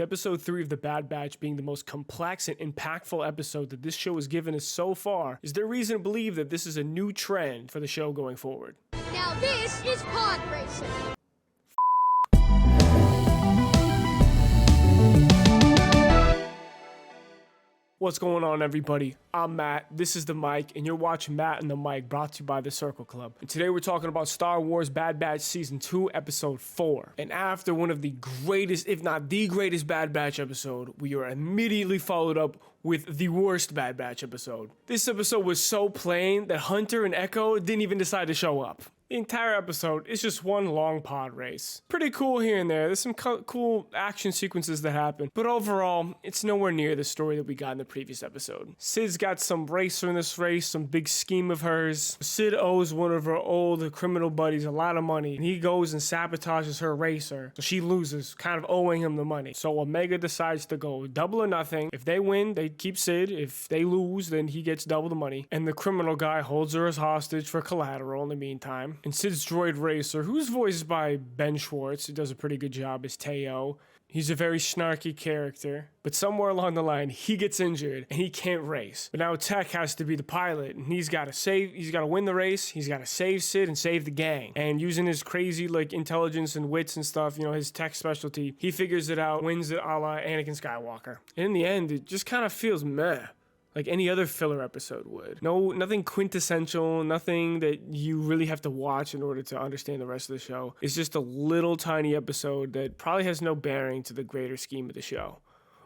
With episode 3 of The Bad Batch being the most complex and impactful episode that this show has given us so far, is there reason to believe that this is a new trend for the show going forward? Now this is pod racing. What's going on, everybody? I'm Matt, this is The Mic, and you're watching Matt and The Mic, brought to you by The Circle Club. And today we're talking about Star Wars Bad Batch Season 2, Episode 4. And after one of the greatest, if not the greatest Bad Batch episode, we are immediately followed up with the worst Bad Batch episode. This episode was so plain that Hunter and Echo didn't even decide to show up. The entire episode is just one long pod race. Pretty cool here and there. There's some cool action sequences that happen. But overall, it's nowhere near the story that we got in the previous episode. Sid's got some racer in this race, some big scheme of hers. Sid owes one of her old criminal buddies a lot of money, and he goes and sabotages her racer. So she loses, kind of owing him the money. So Omega decides to go double or nothing. If they win, they keep Sid. If they lose, then he gets double the money. And the criminal guy holds her as hostage for collateral in the meantime. And Sid's droid racer, who's voiced by Ben Schwartz, who does a pretty good job as Teo. He's a very snarky character, but somewhere along the line, he gets injured and he can't race. But now Tech has to be the pilot, and he's got to win the race, he's got to save Sid and save the gang. And using his crazy, intelligence and wits and stuff, his tech specialty, he figures it out, wins it a la Anakin Skywalker. And in the end, it just kind of feels meh. Like any other filler episode would. Nothing quintessential, nothing that you really have to watch in order to understand the rest of the show. It's just a little tiny episode that probably has no bearing to the greater scheme of the show.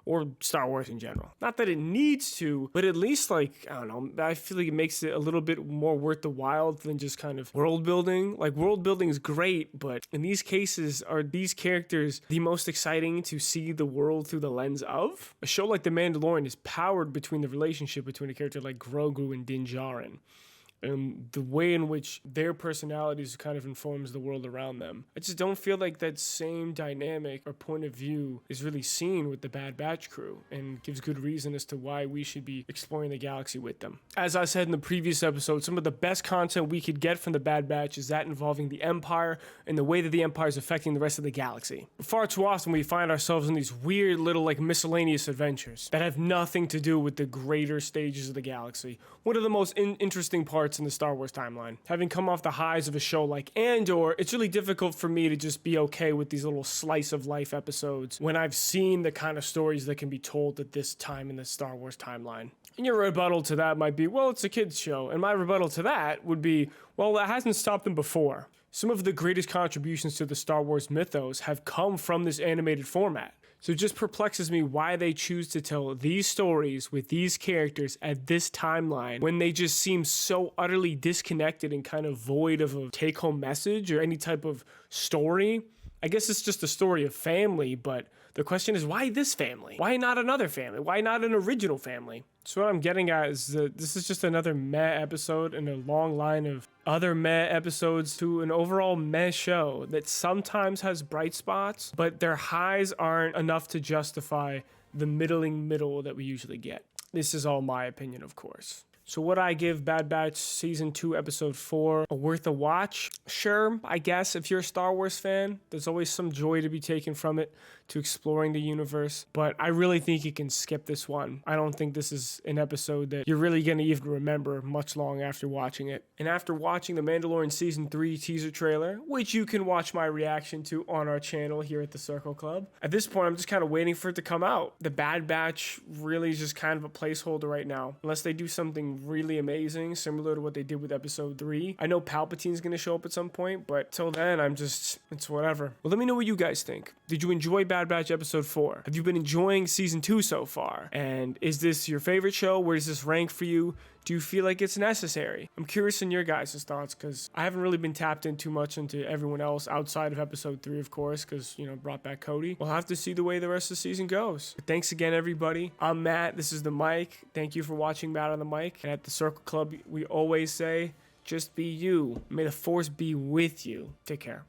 Or Star Wars in general. Not that it needs to, but at least I feel like it makes it a little bit more worth the while than just kind of world building. World building is great, but in these cases, are these characters the most exciting to see the world through the lens of? A show like The Mandalorian is powered between the relationship between a character like Grogu and Din Djarin, and the way in which their personalities kind of informs the world around them. I just don't feel like that same dynamic or point of view is really seen with the Bad Batch crew, and gives good reason as to why we should be exploring the galaxy with them. As I said in the previous episode, some of the best content we could get from the Bad Batch is that involving the Empire and the way that the Empire is affecting the rest of the galaxy. Far too often we find ourselves in these weird little miscellaneous adventures that have nothing to do with the greater stages of the galaxy. One of the most interesting parts in the Star Wars timeline. Having come off the highs of a show like Andor, it's really difficult for me to just be okay with these little slice of life episodes when I've seen the kind of stories that can be told at this time in the Star Wars timeline. And your rebuttal to that might be, well, it's a kid's show. And my rebuttal to that would be, well, that hasn't stopped them before. Some of the greatest contributions to the Star Wars mythos have come from this animated format. So it just perplexes me why they choose to tell these stories with these characters at this timeline when they just seem so utterly disconnected and kind of void of a take-home message or any type of story. I guess it's just a story of family, but the question is, why this family? Why not another family? Why not an original family? So what I'm getting at is that this is just another meh episode in a long line of other meh episodes to an overall meh show that sometimes has bright spots, but their highs aren't enough to justify the middling middle that we usually get. This is all my opinion, of course. So would I give Bad Batch Season 2, Episode 4 a worth a watch? Sure, I guess if you're a Star Wars fan, there's always some joy to be taken from it, to exploring the universe. But I really think you can skip this one. I don't think this is an episode that you're really going to even remember much long after watching it. And after watching the Mandalorian Season 3 teaser trailer, which you can watch my reaction to on our channel here at the Circle Club, at this point I'm just kind of waiting for it to come out. The Bad Batch really is just kind of a placeholder right now. Unless they do something really amazing, similar to what they did with Episode 3. I know Palpatine's going to show up at some point, but till then, it's whatever. Well, let me know what you guys think. Did you enjoy Bad Batch Episode 4? Have you been enjoying Season 2 so far? And is this your favorite show? Where does this rank for you? Do you feel like it's necessary? I'm curious in your guys' thoughts, because I haven't really been tapped in too much into everyone else outside of Episode 3, of course, because, brought back Cody. We'll have to see the way the rest of the season goes. But thanks again, everybody. I'm Matt. This is The Mic. Thank you for watching Matt on the Mic. And at the Circle Club, we always say, just be you. May the Force be with you. Take care.